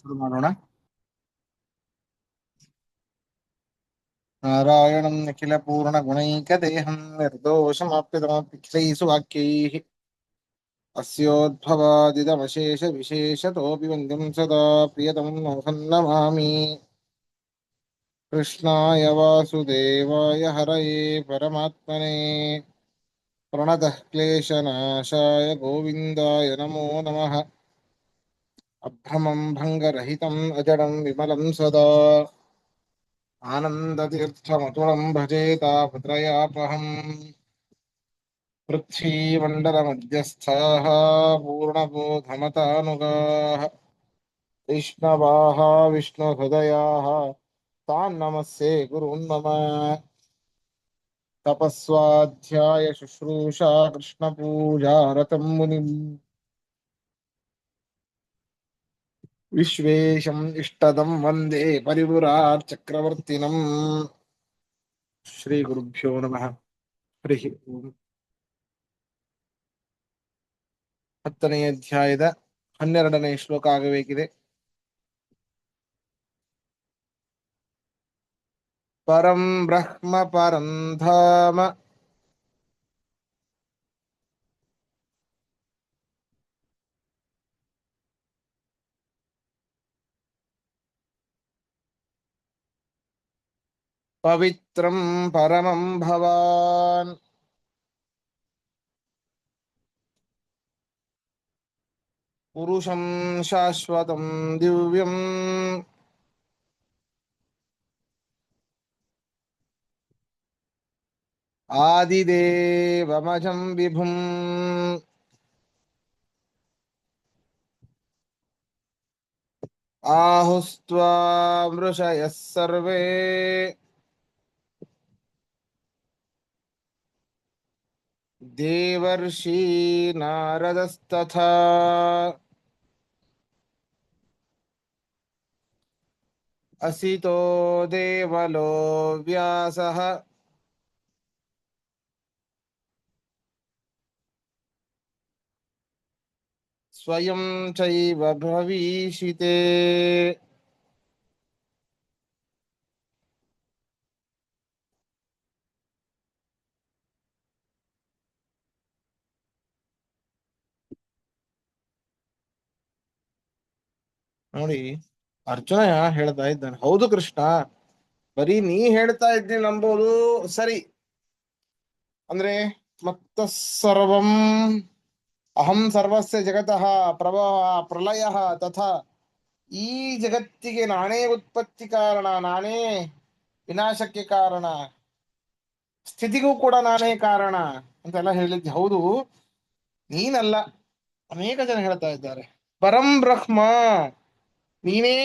ಶುರು ಮಾಡೋಣ. ನಾರಾಯಣಂ ನಿಖಿಲ ಪೂರ್ಣ ಗುಣೈಕ ದೇಹಂ ನಿರ್ದೋಷಮಾಪ್ಯತಮಪಿಕ್ಲೈಸು ವಾಕ್ಯೈಃ ಅಸ್ಯೋದ್ಭವಾದಿದಮಶೇಷ ವಿಶೇಷತೋಪಿ ವಂದ್ಯಂ ಸದಾ ಪ್ರಿಯತಮಂ ನಮಃ ಕೃಷ್ಣಾಯ ವಾಸುದೇವಾಯ ಹರಯೇ ಪರಮಾತ್ಮನೇ ಪ್ರಣತಃ ಕ್ಲೇಶನಾಶಾಯ ಗೋವಿಂದಾಯ ನಮೋ ನಮಃ. ಅಭ್ರಮಂ ಭಂಗರಹಿತಂ ಅಜಡಂ ವಿಮಲಂ ಸದಾ ಆನಂದತೀರ್ಥಮತುಳಂ ಭಜೆ ತಾಪತ್ರಯಾಪಹಂ. ಪೃಥ್ವೀಮಂಡಲಮಧ್ಯಸ್ಥಾಃ ಪೂರ್ಣಬೋಧಮತಾನುಗಾಃ ವೈಷ್ಣವಾಃ ವಿಷ್ಣುಹೃದಯಾಃ ತಾನ್ ನಮಸ್ಸೇ ಗುರುನ್ ಮಮ. ತಪಸ್ವಾಧ್ಯಾಯ ಶುಶ್ರೂಷಾ ಕೃಷ್ಣಪೂಜಾರತಂ ಮುನಿಂ ವಿಶ್ವೇಶಂ ಇಷ್ಟದಂ ವಂದೇ ಪರಿಪುರಾರ್ಚಕ್ರವರ್ತಿನಂ. ಶ್ರೀ ಗುರುಭ್ಯೋ ನಮಃ. ಹರಿ ಓಂ. 10ನೇ ಅಧ್ಯಾಯದ 12ನೇ ಶ್ಲೋಕ ಆಗಬೇಕಿದೆ. ಪರಂ ಬ್ರಹ್ಮ ಪರಂ ಧಾಮ ಪವಿತ್ರಂ ಪರಮಂ ಭವಾನ್ ಪುರುಷಂ ಶಾಶ್ವತಂ ದಿವ್ಯಂ ಆದಿದೇವಮಜಂ ವಿಭುಂ ಆಹುಸ್ತ್ವಾ ಮೃಷಯಃ ಸರ್ವೇ ದೇವರ್ಷಿ ನಾರದಸ್ತಥಾ ಅಸಿತೋ ದೇವಲೋ ವ್ಯಾಸಃ ಸ್ವಯಂ ಚೈವ ಭವಿಷಿತೇ. ನೋಡಿ, ಅರ್ಜುನ ಹೇಳ್ತಾ ಇದ್ದಾನೆ, ಹೌದು ಕೃಷ್ಣ, ಬರೀ ನೀ ಹೇಳ್ತಾ ಇದ್ದೀನಿ ನಂಬೋದು ಸರಿ. ಅಂದ್ರೆ ಮತ್ತ ಸರ್ವಂ ಅಹಂ ಸರ್ವಸ್ಯ ಜಗತಃ ಪ್ರಭವ ಪ್ರಲಯ ತಥಾ, ಈ ಜಗತ್ತಿಗೆ ನಾನೇ ಉತ್ಪತ್ತಿ ಕಾರಣ, ನಾನೇ ವಿನಾಶಕ್ಕೆ ಕಾರಣ, ಸ್ಥಿತಿಗೂ ಕೂಡ ನಾನೇ ಕಾರಣ ಅಂತೆಲ್ಲ ಹೇಳಿದ್ದೆ. ಹೌದು, ನೀನಲ್ಲ, ಅನೇಕ ಜನ ಹೇಳ್ತಾ ಇದ್ದಾರೆ. ಪರಂ ಬ್ರಹ್ಮ, ನೀನೇ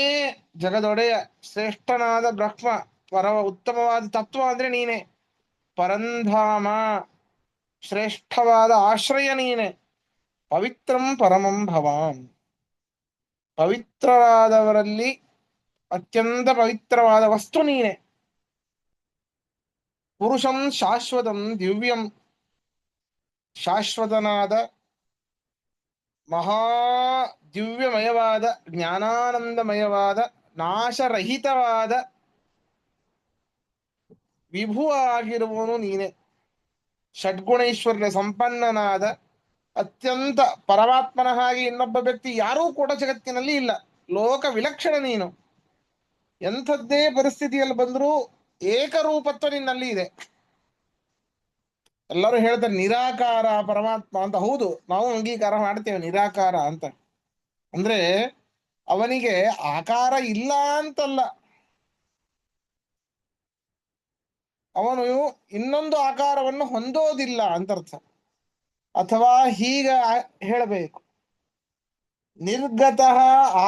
ಜಗದೊಡೆಯ, ಶ್ರೇಷ್ಠನಾದ ಬ್ರಹ್ಮ, ಪರಮ ಉತ್ತಮವಾದ ತತ್ವ ಅಂದ್ರೆ ನೀನೆ. ಪರಂಧಾಮ, ಶ್ರೇಷ್ಠವಾದ ಆಶ್ರಯ ನೀನೆ. ಪವಿತ್ರಂ ಪರಮಂ ಭವಾನ್, ಪವಿತ್ರವಾದವರಲ್ಲಿ ಅತ್ಯಂತ ಪವಿತ್ರವಾದ ವಸ್ತು ನೀನೆ. ಪುರುಷಂ ಶಾಶ್ವತಂ ದಿವ್ಯಂ, ಶಾಶ್ವತನಾದ ಮಹಾ ದಿವ್ಯಮಯವಾದ ಜ್ಞಾನಾನಂದಮಯವಾದ ನಾಶರಹಿತವಾದ ವಿಭು ಆಗಿರುವನು ನೀನೆ. ಷಡ್ಗುಣೈಶ್ವರ್ಯ ಸಂಪನ್ನನಾದ ಅತ್ಯಂತ ಪರಮಾತ್ಮನ ಹಾಗೆ ಇನ್ನೊಬ್ಬ ವ್ಯಕ್ತಿ ಯಾರೂ ಕೂಡ ಜಗತ್ತಿನಲ್ಲಿ ಇಲ್ಲ. ಲೋಕ ವಿಲಕ್ಷಣ ನೀನು. ಎಂಥದ್ದೇ ಪರಿಸ್ಥಿತಿಯಲ್ಲಿ ಬಂದರೂ ಏಕರೂಪತ್ವ ನಿನ್ನಲ್ಲಿ ಇದೆ. ಎಲ್ಲರೂ ಹೇಳ್ತಾರೆ ನಿರಾಕಾರ ಪರಮಾತ್ಮ ಅಂತ. ಹೌದು, ನಾವು ಅಂಗೀಕಾರ ಮಾಡ್ತೇವೆ ನಿರಾಕಾರ ಅಂತ. ಅಂದ್ರೆ ಅವನಿಗೆ ಆಕಾರ ಇಲ್ಲ ಅಂತಲ್ಲ, ಅವನು ಇನ್ನೊಂದು ಆಕಾರವನ್ನು ಹೊಂದೋದಿಲ್ಲ ಅಂತರ್ಥ. ಅಥವಾ ಹೀಗ ಹೇಳಬೇಕು, ನಿರ್ಗತಃ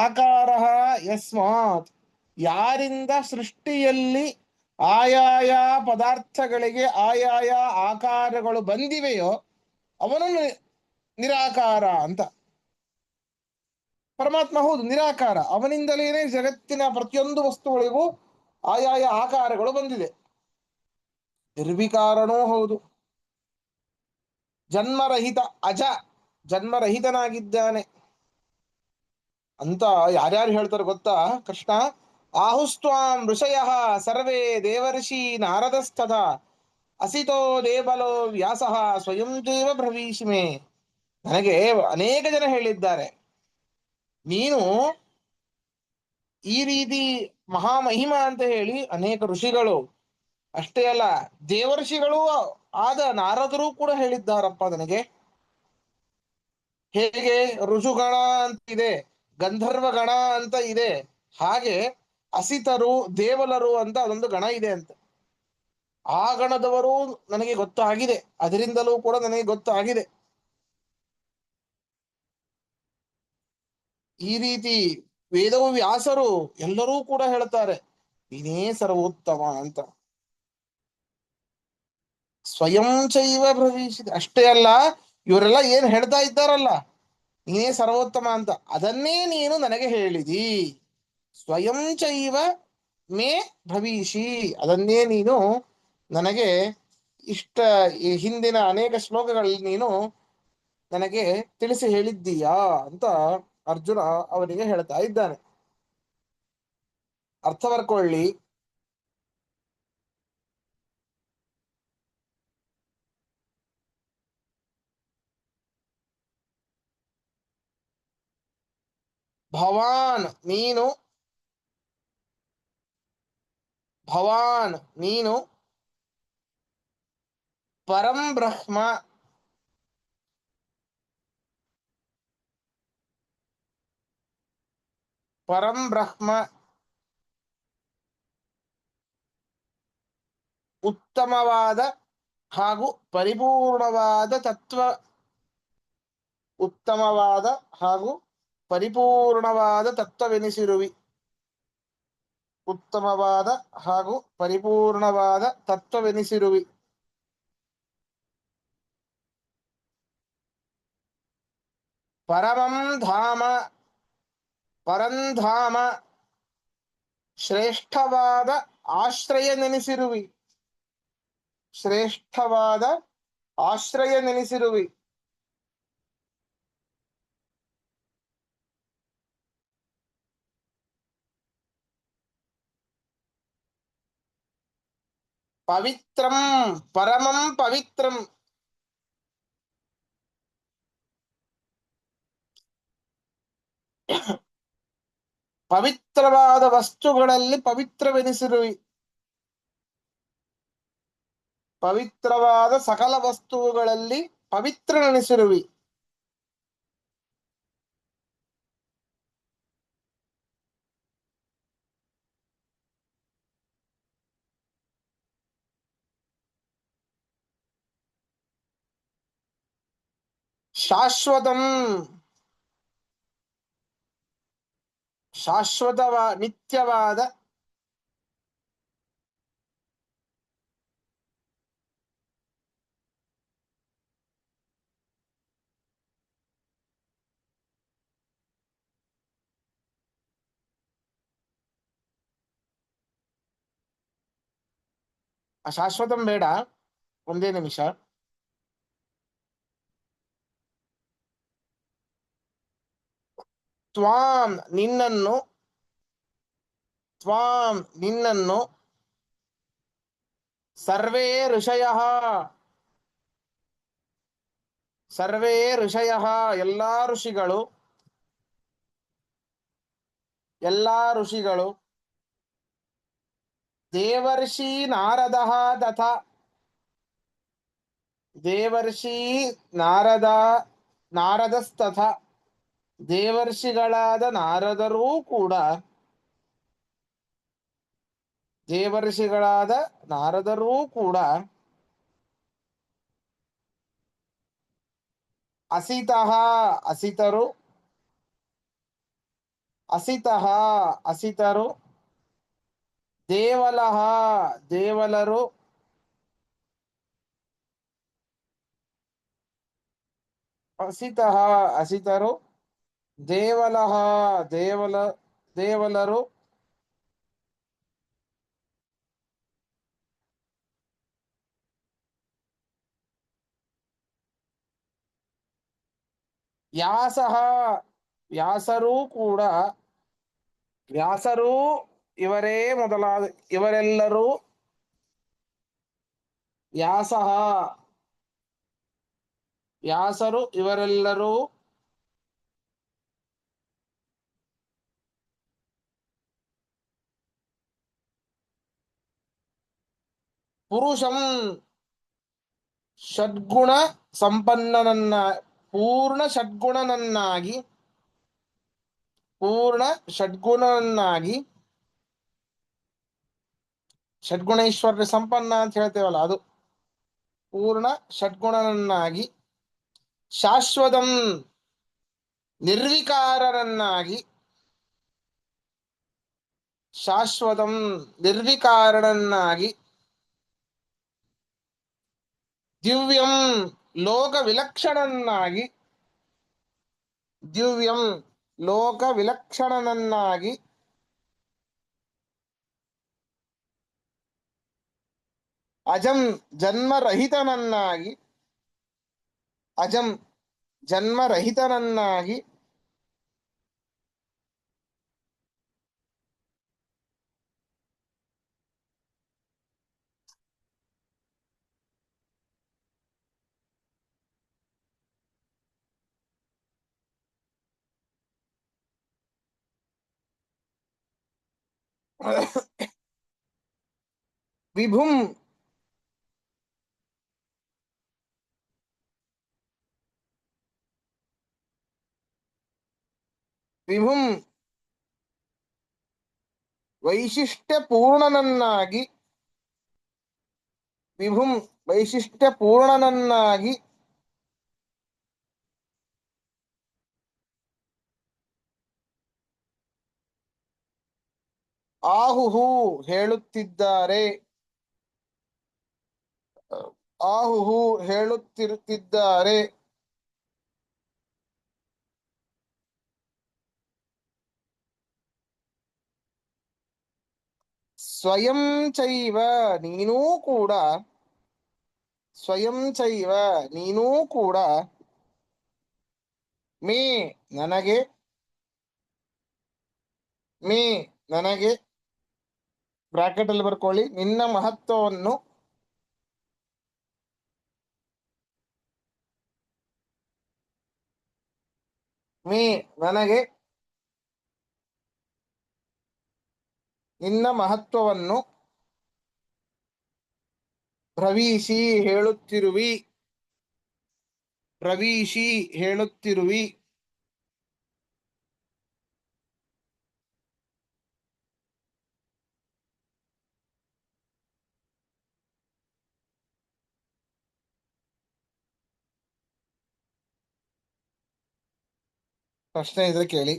ಆಕಾರ ಯಸ್ಮಾತ್, ಯಾರಿಂದ ಸೃಷ್ಟಿಯಲ್ಲಿ ಆಯಾಯ ಪದಾರ್ಥಗಳಿಗೆ ಆಯಾಯ ಆಕಾರಗಳು ಬಂದಿವೆಯೋ ಅವನು ನಿರಾಕಾರ ಅಂತ. ಪರಮಾತ್ಮ ಹೌದು ನಿರಾಕಾರ, ಅವನಿಂದಲೇನೆ ಜಗತ್ತಿನ ಪ್ರತಿಯೊಂದು ವಸ್ತುಗಳಿಗೂ ಆಯಾಯ ಆಕಾರಗಳು ಬಂದಿದೆ. ನಿರ್ವಿಕಾರನೂ ಹೌದು, ಜನ್ಮರಹಿತ ಅಜ, ಜನ್ಮರಹಿತನಾಗಿದ್ದಾನೆ. ಅಂತ ಯಾರ್ಯಾರು ಹೇಳ್ತಾರೆ ಗೊತ್ತಾ ಕೃಷ್ಣ? ಆಹುಸ್ತ್ವಾಂ ಋಷಯ ಸರ್ವೇ ದೇವರ್ಷಿ ನಾರದಸ್ತಥ ಅಸಿತೋ ದೇವಲೋ ವ್ಯಾಸಃ ಸ್ವಯಂ ಜೈವ ಬ್ರವೀಷಿಮೆ. ನನಗೆ ಅನೇಕ ಜನ ಹೇಳಿದ್ದಾರೆ, ನೀನು ಈ ರೀತಿ ಮಹಾಮಹಿಮ ಅಂತ ಹೇಳಿ ಅನೇಕ ಋಷಿಗಳು, ಅಷ್ಟೇ ಅಲ್ಲ ದೇವರ್ಷಿಗಳು ಆದ ನಾರದರು ಕೂಡ ಹೇಳಿದ್ದಾರಪ್ಪ ನನಗೆ. ಹೇಗೆ ಋಷುಗಣ ಅಂತ ಇದೆ, ಗಂಧರ್ವ ಗಣ ಅಂತ ಇದೆ, ಹಾಗೆ ಅಸಿತರು ದೇವಲರು ಅಂತ ಅದೊಂದು ಗಣ ಇದೆ ಅಂತ. ಆ ಗಣದವರು ನನಗೆ ಗೊತ್ತಾಗಿದೆ, ಅದರಿಂದಲೂ ಕೂಡ ನನಗೆ ಗೊತ್ತಾಗಿದೆ. ಈ ರೀತಿ ವೇದವ್ಯಾಸರು ಎಲ್ಲರೂ ಕೂಡ ಹೇಳ್ತಾರೆ ನೀನೇ ಸರ್ವೋತ್ತಮ ಅಂತ. ಸ್ವಯಂ ಚೈವ ಭವಿಷ್ಯತಿ, ಅಷ್ಟೇ ಅಲ್ಲ ಇವರೆಲ್ಲ ಏನ್ ಹೇಳ್ತಾ ಇದ್ದಾರಲ್ಲ ನೀನೇ ಸರ್ವೋತ್ತಮ ಅಂತ, ಅದನ್ನೇ ನೀನು ನನಗೆ ಹೇಳಿದಿ. ಸ್ವಯಂ ಚೈವ ಮೇ ಭವಿಷಿ, ಅದನ್ನೇ ನೀನು ನನಗೆ ಇಷ್ಟ ಈ ಹಿಂದಿನ ಅನೇಕ ಶ್ಲೋಕಗಳಲ್ಲಿ ನೀನು ನನಗೆ ತಿಳಿಸಿ ಹೇಳಿದ್ದೀಯಾ ಅಂತ ಅರ್ಜುನ ಅವನಿಗೆ ಹೇಳ್ತಾ ಇದ್ದಾನೆ. ಅರ್ಥ ಬರ್ಕೊಳ್ಳಿ. ಭವಾನ್ ನೀನು, ಭವಾನ್ ನೀನು ಪರಂ ಬ್ರಹ್ಮ, ಪರಂ ಬ್ರಹ್ಮ ಉತ್ತಮವಾದ ಹಾಗೂ ಪರಿಪೂರ್ಣವಾದ ತತ್ವ, ಉತ್ತಮವಾದ ಹಾಗೂ ಪರಿಪೂರ್ಣವಾದ ತತ್ವವೆನಿಸಿರುವಿ, ಉತ್ತಮವಾದ ಹಾಗೂ ಪರಿಪೂರ್ಣವಾದ ತತ್ವವೆನಿಸಿರುವಿ. ಪರಮಂ ಧಾಮ, ಪರಂಧಾಮ ಶ್ರೇಷ್ಠವಾದ ಆಶ್ರಯ ನೆನೆಸಿರುವಿ, ಶ್ರೇಷ್ಠವಾದ ಆಶ್ರಯ ನೆನೆಸಿರುವಿ. ಪವಿತ್ರಂ, ಪರಮಂ ಪವಿತ್ರಂ, ಪವಿತ್ರವಾದ ವಸ್ತುಗಳಲ್ಲಿ ಪವಿತ್ರವೆನಿಸಿರುವಿ, ಪವಿತ್ರವಾದ ಸಕಲ ವಸ್ತುಗಳಲ್ಲಿ ಪವಿತ್ರನೆನಿಸಿರುವಿ. ಶಾಶ್ವತಂ, ನಿತ್ಯವಾದ, ಶಾಶ್ವತಂ ಬೇಡ, ಒಂದೇ ನಿಮಿಷ. ತ್ವಾಂ ನಿನ್ನನ್ನು, ತ್ವಾಂ ನಿನ್ನನ್ನು ಸರ್ವೇ ಋಷಯಃ, ಸರ್ವೇ ಋಷಯಃ ಎಲ್ಲಾ ಋಷಿಗಳು, ಎಲ್ಲಾ ಋಷಿಗಳು, ದೇವರ್ಷಿ ನಾರದಃ ತಥಾ, ದೇವರ್ಷಿ ನಾರದ, ನಾರದಸ್ತಥ ದೇವರ್ಷಿಗಳಾದ ನಾರದರೂ ಕೂಡ, ದೇವರ್ಷಿಗಳಾದ ನಾರದರೂ ಕೂಡ ಅಸಿತಃ ಅಸಿತರು, ಅಸಿತಃ ಅಸಿತರು, ದೇವಲಃ ದೇವಲರು, ಅಸಿತಃ ಅಸಿತರು, ದೇವಲಃ ದೇವಲ, ದೇವಲರು, ವ್ಯಾಸಃ ವ್ಯಾಸರೂ ಕೂಡ ವ್ಯಾಸರೂ ಇವರೇ ಮೊದಲಾದ ಇವರೆಲ್ಲರೂ ವ್ಯಾಸಃ ವ್ಯಾಸರು ಇವರೆಲ್ಲರೂ ಪುರುಷಂ ಷಡ್ಗುಣ ಸಂಪನ್ನನನ್ನ ಪೂರ್ಣ ಷಡ್ಗುಣನನ್ನಾಗಿ ಷಡ್ಗುಣೈಶ್ವರ್ಯ ಸಂಪನ್ನ ಅಂತ ಹೇಳ್ತೇವಲ್ಲ ಅದು ಪೂರ್ಣ ಷಡ್ಗುಣನನ್ನಾಗಿ ಶಾಶ್ವತಂ ನಿರ್ವಿಕಾರನನ್ನಾಗಿ ದಿವ್ಯಂ ಲೋಕ ವಿಲಕ್ಷಣನನ್ನಾಗಿ ಅಜಂ ಜನ್ಮರಹಿತನನ್ನಾಗಿ ವಿಭುಂ ವೈಶಿಷ್ಟ್ಯಪೂರ್ಣನನ್ನಾಗಿ ಆಹುಹು ಹೇಳುತ್ತಿರುತ್ತಿದ್ದಾರೆ ಸ್ವಯಂ ಚೈವ ನೀನೂ ಕೂಡ ಮೇ ನನಗೆ ಬ್ರಾಕೆಟ್ ಅಲ್ಲಿ ಬರ್ಕೊಳ್ಳಿ ನಿನ್ನ ಮಹತ್ವವನ್ನು ಪ್ರವೀಶಿ ಹೇಳುತ್ತಿರುವಿ ಪ್ರಶ್ನೆ ಇದ್ರೆ ಕೇಳಿ.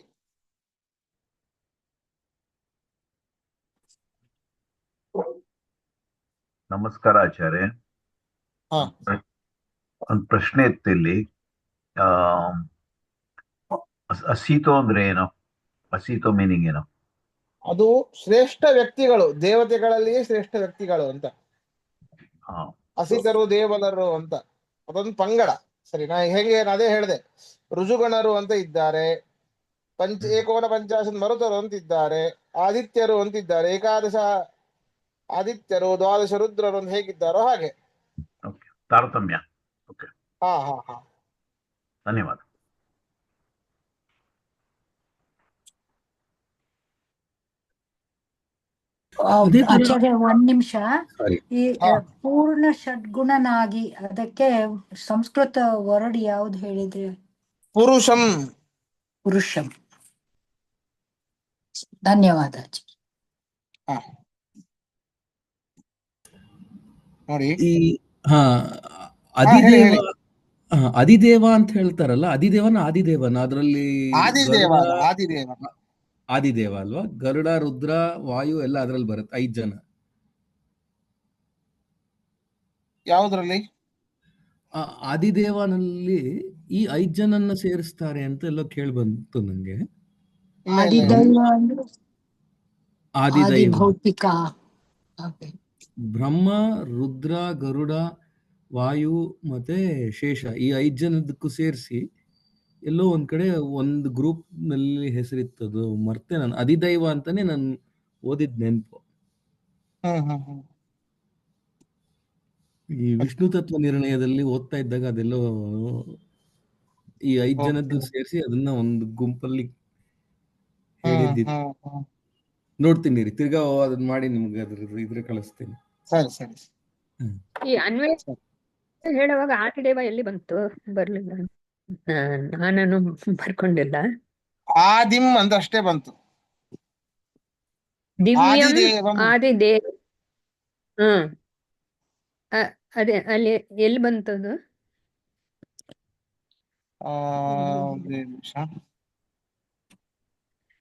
ನಮಸ್ಕಾರ ಆಚಾರ್ಯ. ಹಾ ಒಂದು ಪ್ರಶ್ನೆ ಇತ್ತು ಇಲ್ಲಿ. ಅಸೀತೋ ಅಂದ್ರೆ ಏನು? ಅಸೀತೋ ಮೀನಿಂಗ್ ಏನು? ಅದು ಶ್ರೇಷ್ಠ ವ್ಯಕ್ತಿಗಳು, ದೇವತೆಗಳಲ್ಲಿಯೇ ಶ್ರೇಷ್ಠ ವ್ಯಕ್ತಿಗಳು ಅಂತ. ಅಸಿತರು ದೇವಲರು ಅಂತ ಅದೊಂದು ಪಂಗಡ. ಸರಿ, ನಾ ಹೇಗೆ ಅದೇ ಹೇಳಿದೆ. ಋಜುಗಣರು ಅಂತ ಇದ್ದಾರೆ, ಏಕೋನ ಪಂಚಾಶತ್ ಮರುತರು ಅಂತಿದ್ದಾರೆ, ಆದಿತ್ಯರು ಅಂತಿದ್ದಾರೆ, ಏಕಾದಶ ಆದಿತ್ಯರು, ದ್ವಾದಶ ರುದ್ರರು ಅಂತ ಹೇಗಿದ್ದಾರೋ ಹಾಗೆ ತಾರತಮ್ಯ. ಹಾ ಹಾ ಹಾ ಧನ್ಯವಾದ. ಆಚಾರ್ಯ ಒಂದ್ ನಿಮಿಷ. ಈ ಪೂರ್ಣ ಷಡ್ಗುಣನಾಗಿ ಅದಕ್ಕೆ ಸಂಸ್ಕೃತ ವರ್ಡ್ ಯಾವ್ದು ಹೇಳಿದ್ರೆ? ಪುರುಷಂ. ಧನ್ಯವಾದ. ನೋಡಿ ಈ ಅಧಿದೇವ ಅಂತ ಹೇಳ್ತಾರಲ್ಲ, ಆದಿದೇವನ ಅದರಲ್ಲಿ ಆದಿದೇವ ಅಲ್ವಾ? ಗರುಡ, ರುದ್ರ, ವಾಯು ಎಲ್ಲ ಅದ್ರಲ್ಲಿ ಬರುತ್ತೆ. 5 ಜನ ಯಾವುದ್ರಲ್ಲಿ? ಆದಿದೇವನಲ್ಲಿ ಈ 5 ಜನನ್ನ ಸೇರಿಸ್ತಾರೆ ಅಂತ ಎಲ್ಲ ಕೇಳಿ ಬಂತು ನಂಗೆ. ಆದಿಭೌತಿಕ ಬ್ರಹ್ಮ, ರುದ್ರ, ಗರುಡ, ವಾಯು ಮತ್ತೆ ಶೇಷ, ಈ 5 ಜನದಕ್ಕೂ ಸೇರಿಸಿ ಎಲ್ಲೋ ಒಂದ್ ಕಡೆ ಒಂದು ಗ್ರೂಪ್ ನಲ್ಲಿ ಹೆಸರಿತ್ತದು ಮರ್ತೆ, ನಾನು ಅಧಿದೈವ ಅಂತಾನೆ ನಾನು ಓದಿದ್ ನೆನ್ಪು. ಈ ವಿಷ್ಣು ತತ್ವ ನಿರ್ಣಯದಲ್ಲಿ ಓದ್ತಾ ಇದ್ದಾಗ ಅದೆಲ್ಲೋ ಈ 5 ಜನದ್ದು ಸೇರಿಸಿ ಅದನ್ನ ಒಂದು ಗುಂಪಲ್ಲಿ ಹೇಳಿದ್ದಿದ್ದು ನೋಡ್ತೀನಿ ರೀ, ತಿರ್ಗಾ ಅದನ್ನ ಮಾಡಿ ನಿಮ್ಗೆ ಇದ್ರೆ ಕಳಿಸ್ತೀನಿ. ಸರಿ ಸರಿ. ಈ ಅನ್ವಯ ಹೇಳುವಾಗ ಆದಿದೇವ ಎಲ್ಲಿ ಬಂತು? ಬರ್ಲಿಲ್ಲ, ನಾನು ಬರ್ಕೊಂಡಿಲ್ಲ. ಆದಿಂ ಅಂತ ಅಷ್ಟೇ ಬಂತು. ದಿವ್ಯಂ ಆದಿದೇವಂ. ಆದಿದೇವ. ಹ್ಮ್ ಅದೇ ಅಲ್ಲಿ ಎಲ್ಲಿ ಬಂತದು? ಒಂದೇ ನಿಮಿಷ.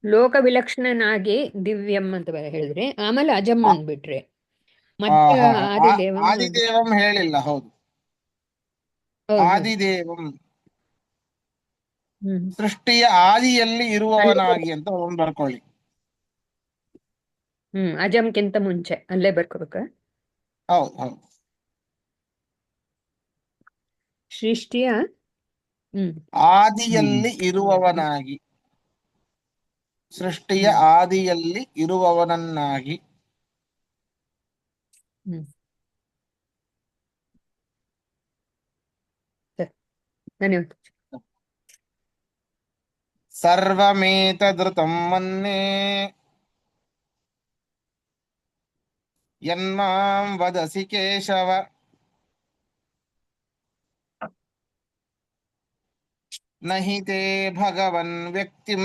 ಲೋಕ ವಿಲಕ್ಷಣನಾಗಿ ದಿವ್ಯಂ ಅಂತ ಹೇಳಿದ್ರಿ, ಆಮೇಲೆ ಅಜಂ ಅಂದ್ಬಿಟ್ರಿ, ಮತ್ತೆ ಆದಿದೇವಂ. ಆದಿದೇವಂ ಹೇಳಿಲ್ಲ. ಹೌದು, ಆದಿದೇವಂ ಸೃಷ್ಟಿಯ ಆದಿಯಲ್ಲಿ ಇರುವವನಾಗಿ ಅಂತ ಒಂದು ಬರ್ಕೊಳ್ಳಿ. ಅಜಂಕ್ಕಿಂತ ಮುಂಚೆ ಅಲ್ಲೇ ಬರ್ಕೋಬೇಕ. ಹೌದು ಹೌದು. ಸೃಷ್ಟಿಯ ಆದಿಯಲ್ಲಿ ಇರುವವನಾಗಿ, ಸೃಷ್ಟಿಯ ಆದಿಯಲ್ಲಿ ಇರುವವನನ್ನಾಗಿ. ಧನ್ಯವಾದ. ಸರ್ವಮೇತದೃತಂ ಮನ್ಯೇ ಯನ್ಮಾಂ ವದಸಿ ಕೇಶವ. ನಹಿ ತೇ ಭಗವನ್ ವ್ಯಕ್ತಿಂ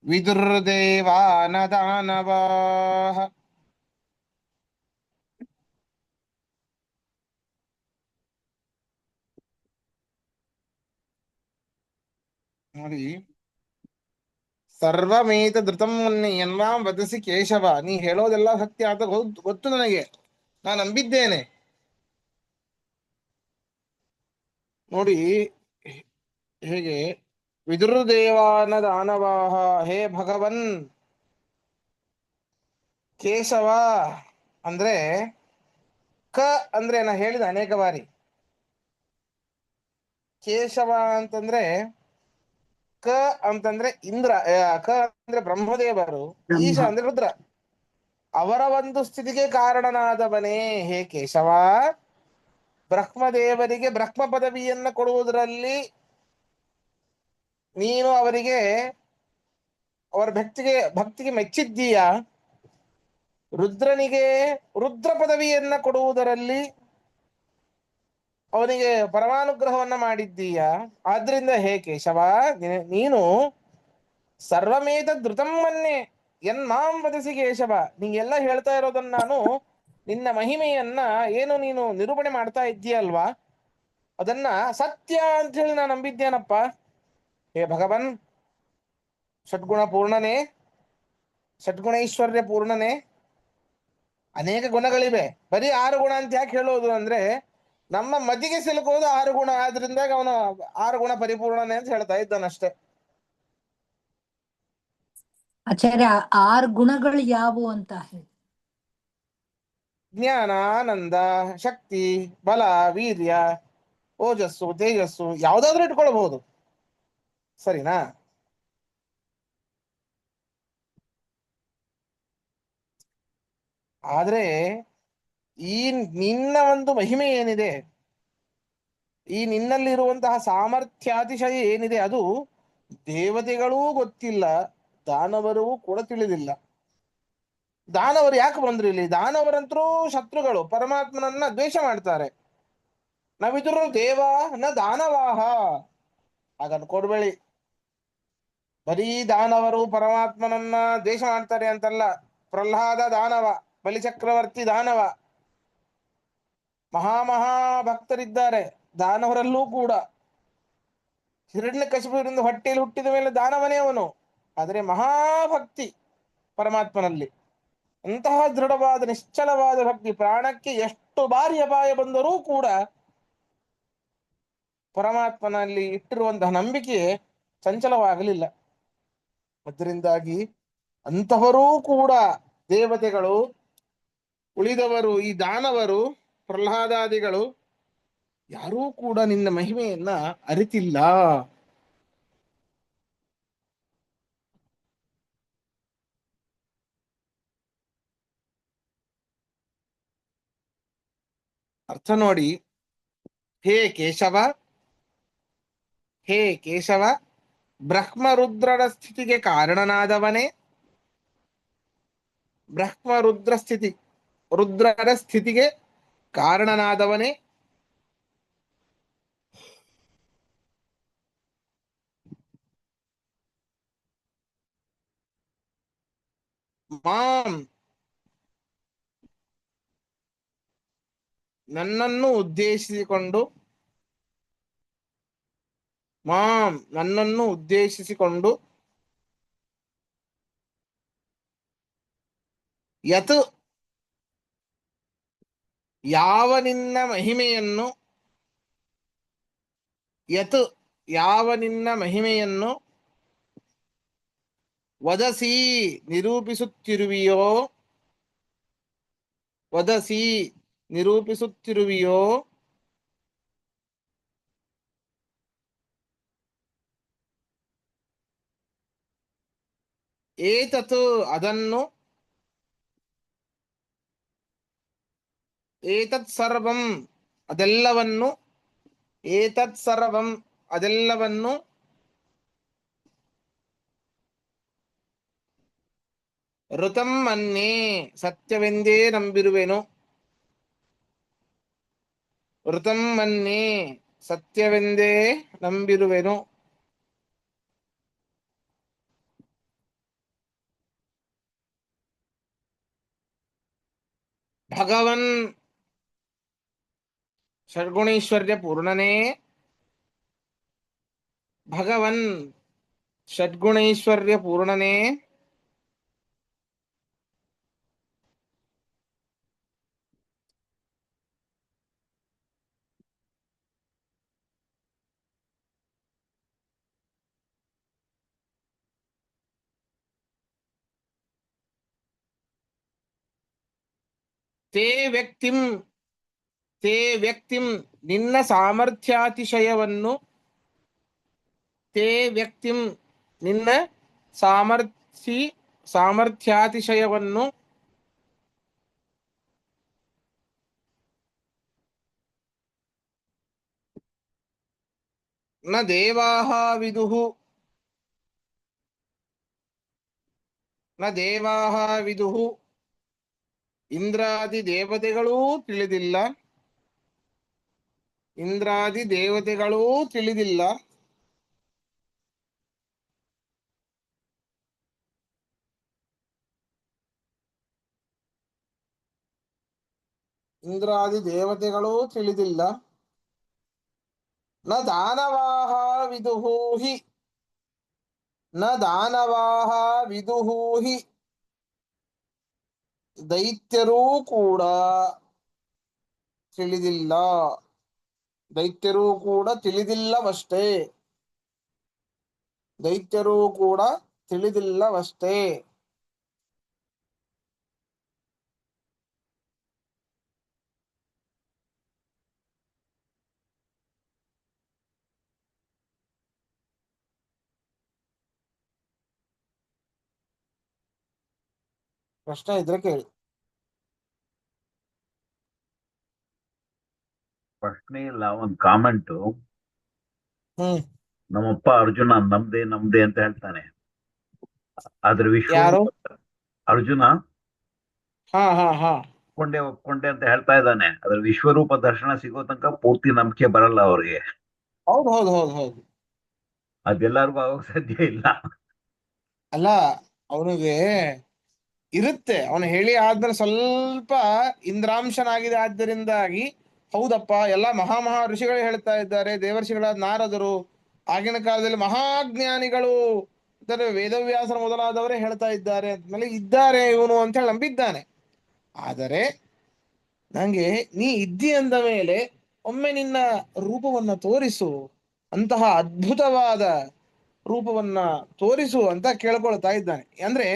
ವಿದುರ್ದೇವಾ ನ ದಾನವಾಃ. ನೋಡಿ, ಸರ್ವಮೇತ ಧೃತಂ ಮನ್ಯೆ ಯನ್ಮಾಂ ವದಸಿ ಕೇಶವ. ನೀ ಹೇಳೋದೆಲ್ಲ ಸತ್ಯ ಅಂತ ಗೊತ್ತು ನನಗೆ, ನಾನು ನಂಬಿದ್ದೇನೆ. ನೋಡಿ ಹೇಗೆ, ವಿದುರ್ದೇವಾನ ದಾನವಾಹ, ಹೇ ಭಗವನ್. ಕೇಶವ ಅಂದ್ರೆ ಕ ಅಂದ್ರೆ ನಾ ಹೇಳಿದ ಅನೇಕ ಬಾರಿ, ಕೇಶವ ಅಂತಂದ್ರೆ ಕ ಅಂತಂದ್ರೆ ಇಂದ್ರ, ಕ ಅಂದ್ರೆ ಬ್ರಹ್ಮದೇವರು, ಈಶ ಅಂದ್ರೆ ರುದ್ರ. ಅವರ ಒಂದು ಸ್ಥಿತಿಗೆ ಕಾರಣನಾದವನೇ ಹೇ ಕೇಶವ. ಬ್ರಹ್ಮದೇವರಿಗೆ ಬ್ರಹ್ಮ ಪದವಿಯನ್ನ ಕೊಡುವುದರಲ್ಲಿ ನೀನು ಅವರಿಗೆ ಅವರ ಭಕ್ತಿಗೆ ಮೆಚ್ಚಿದ್ದೀಯ. ರುದ್ರನಿಗೆ ರುದ್ರ ಪದವಿಯನ್ನ ಕೊಡುವುದರಲ್ಲಿ ಅವನಿಗೆ ಪರಮಾನುಗ್ರಹವನ್ನ ಮಾಡಿದ್ದೀಯ. ಆದ್ರಿಂದ ಹೇ ಕೇಶವ, ನೀನು ಸರ್ವಮೇತ ಧೃತಂ ಮನ್ಯೆ ಯನ್ಮಾಂ ವದಸಿ ಕೇಶವ. ನೀಗೆಲ್ಲ ಹೇಳ್ತಾ ಇರೋದನ್ನ ನಾನು, ನಿನ್ನ ಮಹಿಮೆಯನ್ನ ಏನು ನೀನು ನಿರೂಪಣೆ ಮಾಡ್ತಾ ಇದ್ದೀಯಲ್ವಾ, ಅದನ್ನ ಸತ್ಯ ಅಂತ ಹೇಳಿ ನಾನು ನಂಬಿದ್ದೇನಪ್ಪ. ಹೇ ಭಗವನ್, ಷಡ್ಗುಣ ಪೂರ್ಣನೇ, ಷಡ್ಗುಣೈಶ್ವರ್ಯ ಪೂರ್ಣನೇ. ಅನೇಕ ಗುಣಗಳಿವೆ, ಬರೀ 6 ಗುಣ ಅಂತ ಯಾಕೆ ಹೇಳೋದು ಅಂದ್ರೆ, ನಮ್ಮ ಮತಿಗೆ ಸಿಲುಕೋದು 6 ಗುಣ. ಆದ್ರಿಂದ ಅವನು 6 ಗುಣ ಪರಿಪೂರ್ಣನೇ ಅಂತ ಹೇಳ್ತಾ ಇದ್ದಾನಷ್ಟೇ. ಆಚಾರ್ಯ, 6 ಗುಣಗಳು ಯಾವುವು ಅಂತ ಹೇಳಿ? ಜ್ಞಾನ, ಆನಂದ, ಶಕ್ತಿ, ಬಲ, ವೀರ್ಯ, ಓಜಸ್ಸು, ತೇಜಸ್ಸು, ಯಾವುದಾದ್ರೂ ಇಟ್ಕೊಳ್ಬಹುದು. ಸರಿನಾ? ಆದ್ರೆ ಈ ನಿನ್ನ ಒಂದು ಮಹಿಮೆ ಏನಿದೆ, ಈ ನಿನ್ನಲ್ಲಿರುವಂತಹ ಸಾಮರ್ಥ್ಯಾತಿಶಯ ಏನಿದೆ, ಅದು ದೇವತೆಗಳೂ ಗೊತ್ತಿಲ್ಲ, ದಾನವರೂ ಕೂಡ ತಿಳಿದಿಲ್ಲ. ದಾನವರು ಯಾಕೆ ಬಂದ್ರು ಇಲ್ಲಿ? ದಾನವರಂತರೂ ಶತ್ರುಗಳು, ಪರಮಾತ್ಮನನ್ನ ದ್ವೇಷ ಮಾಡ್ತಾರೆ. ನಾವಿದ್ರು ದೇವ ನ ದಾನವಾಹ. ಹಾಗನ್ ಕೊಡ್ಬೇಡಿ, ಬರೀ ದಾನವರು ಪರಮಾತ್ಮನನ್ನ ದ್ವೇಷ ಮಾಡ್ತಾರೆ ಅಂತಲ್ಲ. ಪ್ರಹ್ಲಾದ ದಾನವ, ಬಲಿಚಕ್ರವರ್ತಿ ದಾನವ, ಭಕ್ತರಿದ್ದಾರೆ ದಾನವರಲ್ಲೂ ಕೂಡ. ಹಿರಣ್ಯಕಶಿಪುವಿನಿಂದ ಹೊಟ್ಟೆಯಲ್ಲಿ ಹುಟ್ಟಿದ ಮೇಲೆ ದಾನವನೇ ಅವನು, ಆದರೆ ಮಹಾಭಕ್ತಿ ಪರಮಾತ್ಮನಲ್ಲಿ. ಅಂತಹ ದೃಢವಾದ ನಿಶ್ಚಲವಾದ ಭಕ್ತಿ, ಪ್ರಾಣಕ್ಕೆ ಎಷ್ಟು ಬಾರಿ ಅಪಾಯ ಬಂದರೂ ಕೂಡ ಪರಮಾತ್ಮನಲ್ಲಿ ಇಟ್ಟಿರುವಂತಹ ನಂಬಿಕೆ ಚಂಚಲವಾಗಲಿಲ್ಲ. ಅದರಿಂದಾಗಿ ಅಂತಹವರೂ ಕೂಡ ದೇವತೆಗಳು, ಉಳಿದವರು ಈ ದಾನವರು, ಪ್ರಹ್ಲಾದಾದಿಗಳು ಯಾರೂ ಕೂಡ ನಿನ್ನ ಮಹಿಮೆಯನ್ನ ಅರಿತಿಲ್ಲ. ಅರ್ಥ ನೋಡಿ. ಹೇ ಕೇಶವ, ಹೇ ಕೇಶವ, ಬ್ರಹ್ಮರುದ್ರರ ಸ್ಥಿತಿಗೆ ಕಾರಣನಾದವನೇ, ರುದ್ರರ ಸ್ಥಿತಿಗೆ ಕಾರಣನಾದವನೇ, ಮಾಂ ನನ್ನನ್ನು ಉದ್ದೇಶಿಸಿಕೊಂಡು ಯತ್ ಯಾವ ನಿನ್ನ ಮಹಿಮೆಯನ್ನು ವದಸಿ ನಿರೂಪಿಸುತ್ತಿರುವಿಯೋ ಏತತ್ ಅದನ್ನು, ಏತತ್ ಸರ್ವಂ ಅದೆಲ್ಲವನ್ನು ಋತಂ ಮನ್ಯೆ ಸತ್ಯವೆಂದೇ ನಂಬಿರುವೆನು. ಭಗವನ್ ಷಡ್ಗುಣೈಶ್ವರ್ಯ ಪೂರ್ಣನೇ ತೇ ವ್ಯಕ್ತಿಂ ನಿನ್ನ ಸಾಮರ್ಥ್ಯಾತಿಶಯವನ್ನು ನ ದೇವಾಃ ವಿದುಃ ಇಂದ್ರಾದಿ ದೇವತೆಗಳೂ ತಿಳಿದಿಲ್ಲ. ನ ದಾನವಾಃ ವಿದುಃ ಹಿ ದೈತ್ಯರೂ ಕೂಡ ತಿಳಿದಿಲ್ಲವಷ್ಟೇ. ಪ್ರಶ್ನೆ ಇದ್ರೆ ಕೇಳಿ. ಪ್ರಶ್ನೆ ಇಲ್ಲ, ಒಂದು ಕಾಮೆಂಟು. ನಮ್ಮಪ್ಪ ಅರ್ಜುನ ನಮ್ದೇ ಅಂತ ಹೇಳ್ತಾನೆ. ಆದ್ರೆ ಯಾರು? ಅರ್ಜುನ ಒಪ್ಕೊಂಡೆ ಅಂತ ಹೇಳ್ತಾ ಇದ್ದಾನೆ. ಅದ್ರ ವಿಶ್ವರೂಪ ದರ್ಶನ ಸಿಗೋ ತನಕ ಪೂರ್ತಿ ನಂಬಿಕೆ ಬರಲ್ಲ ಅವ್ರಿಗೆ. ಹೌದು. ಅದೆಲ್ಲರಿಗೂ ಆಗೋಕ್ ಸಾಧ್ಯ ಇಲ್ಲ. ಅಲ್ಲ, ಅವನಿಗೆ ಇರುತ್ತೆ. ಅವನು ಹೇಳಿ ಆದ್ಮೇಲೆ ಸ್ವಲ್ಪ ಇಂದ್ರಾಂಶನಾಗಿದೆ. ಆದ್ದರಿಂದಾಗಿ ಹೌದಪ್ಪ, ಎಲ್ಲ ಮಹಾ ಋಷಿಗಳು ಹೇಳ್ತಾ ಇದ್ದಾರೆ, ದೇವರ್ಷಿಗಳಾದ ನಾರದರು, ಆಗಿನ ಕಾಲದಲ್ಲಿ ಮಹಾಜ್ಞಾನಿಗಳು, ವೇದವ್ಯಾಸರ ಮೊದಲಾದವರೇ ಹೇಳ್ತಾ ಇದ್ದಾರೆ ಅಂದ್ಮೇಲೆ ಇದ್ದಾರೆ ಇವನು ಅಂತ ಹೇಳಿ ನಂಬಿದ್ದಾನೆ. ಆದರೆ ನಂಗೆ ನೀ ಇದ್ದಿ ಅಂದ ಮೇಲೆ ಒಮ್ಮೆ ನಿನ್ನ ರೂಪವನ್ನ ತೋರಿಸು, ಅಂತಹ ಅದ್ಭುತವಾದ ರೂಪವನ್ನ ತೋರಿಸು ಅಂತ ಕೇಳ್ಕೊಳ್ತಾ ಇದ್ದಾನೆ. ಅಂದ್ರೆ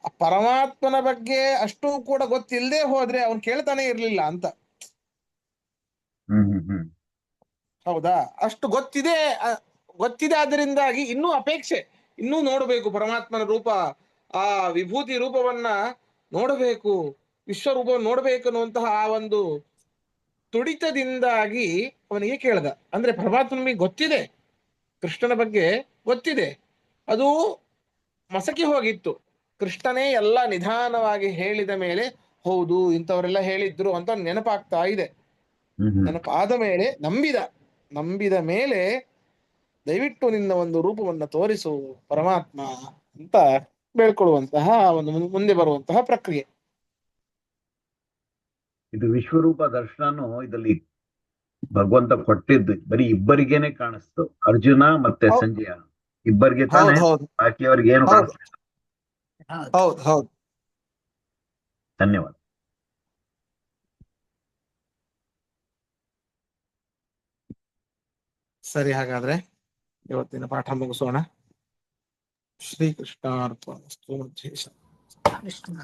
ಆ ಪರಮಾತ್ಮನ ಬಗ್ಗೆ ಅಷ್ಟು ಕೂಡ ಗೊತ್ತಿಲ್ಲದೆ ಹೋದ್ರೆ ಅವನು ಕೇಳ್ತಾನೆ ಇರ್ಲಿಲ್ಲ ಅಂತ. ಹೌದಾ? ಅಷ್ಟು ಗೊತ್ತಿದೆ. ಗೊತ್ತಿದೆ, ಆದ್ದರಿಂದಾಗಿ ಇನ್ನೂ ಅಪೇಕ್ಷೆ, ಇನ್ನೂ ನೋಡಬೇಕು ಪರಮಾತ್ಮನ ರೂಪ, ಆ ವಿಭೂತಿ ರೂಪವನ್ನ ನೋಡಬೇಕು, ವಿಶ್ವರೂಪವನ್ನು ನೋಡಬೇಕು ಅನ್ನುವಂತಹ ಆ ಒಂದು ತುಡಿತದಿಂದಾಗಿ ಅವನಿಗೆ ಕೇಳ್ದ. ಅಂದ್ರೆ ಪರಮಾತ್ಮನಿಗೆ ಗೊತ್ತಿದೆ, ಕೃಷ್ಣನ ಬಗ್ಗೆ ಗೊತ್ತಿದೆ, ಅದು ಮಸಕಿ ಹೋಗಿತ್ತು. ಕೃಷ್ಣನೇ ಎಲ್ಲ ನಿಧಾನವಾಗಿ ಹೇಳಿದ ಮೇಲೆ ಹೌದು ಇಂಥವರೆಲ್ಲ ಹೇಳಿದ್ರು ಅಂತ ನೆನಪಾಗ್ತಾ ಇದೆ. ನೆನಪಾದ ಮೇಲೆ ನಂಬಿದ ಮೇಲೆ ದಯವಿಟ್ಟು ನಿನ್ನ ಒಂದು ರೂಪವನ್ನ ತೋರಿಸು ಪರಮಾತ್ಮ ಅಂತ ಬೇಳ್ಕೊಳ್ಳುವಂತಹ ಒಂದು ಮುಂದೆ ಬರುವಂತಹ ಪ್ರಕ್ರಿಯೆ. ಇದು ವಿಶ್ವರೂಪ ದರ್ಶನನು ಇದರಲ್ಲಿ ಭಗವಂತ ಕೊಟ್ಟಿದ್ದು ಬರೀ ಇಬ್ಬರಿಗೇನೆ ಕಾಣಿಸ್ತು, ಅರ್ಜುನ ಮತ್ತೆ ಸಂಜಯ ಇಬ್ಬರಿಗೆ ತಾನೇ, ಬಾಕಿಯವರಿಗೆ ಏನು ಕಾಣಿಸ್ತಿಲ್ಲ. ಹೌದು. ಧನ್ಯವಾದ. ಸರಿ, ಹಾಗಾದ್ರೆ ಇವತ್ತಿನ ಪಾಠ ಮುಗಿಸೋಣ. ಶ್ರೀಕೃಷ್ಣಾರ್ಪಣಮಸ್ತು. ಕೃಷ್ಣ